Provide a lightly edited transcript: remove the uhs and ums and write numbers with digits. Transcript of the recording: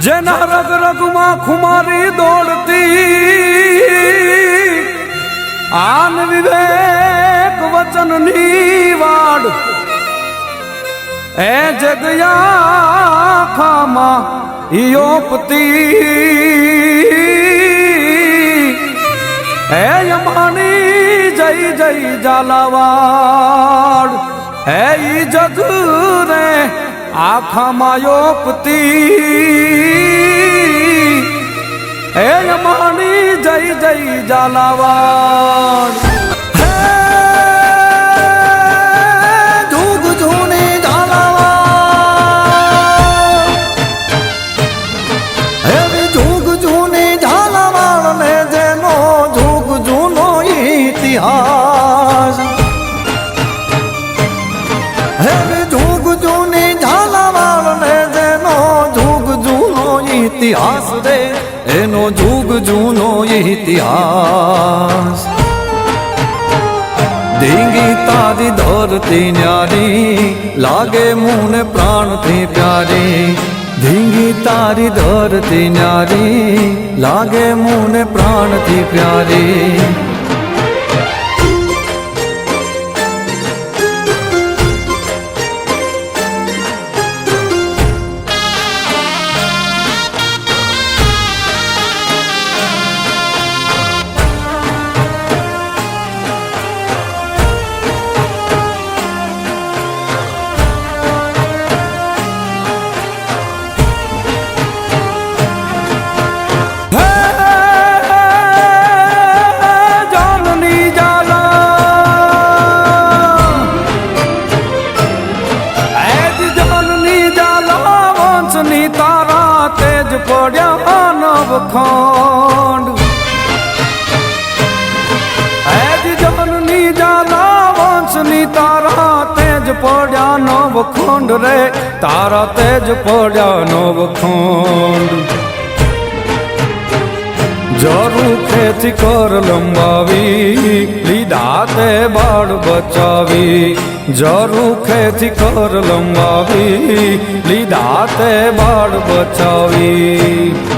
જેના રગ રગમાં ખુમારી દોડતી આન વિવેક વચનની વાડ એ જગયા ખામાં યોપતી એ યમાની જય જય જાલાવાડ એ ઈ જગ રે આખામાં યોપતી એ યમાની જય જય જાલાવાડ ઇતિહાસ રે એનો જુગ જૂનો ઇતિહાસ ધીંગી તારી ધરતી ન્યારી લાગે મુને પ્રાણથી પ્યારી ધીંગી તારી ધરતી ન્યારી લાગે મુને પ્રાણથી પ્યારી પડ્યા નવખંડ એજ જનની જાલા વંશની તારા તેજ પડ્યા નવખંડ રે તારા તેજ પડ્યા નવખંડ જરૂર ખેતી કર લંબાવી લીધા તે બાળ બચાવી જરૂર ખેતી કર લંબાવી લીધા તે બાળ બચાવી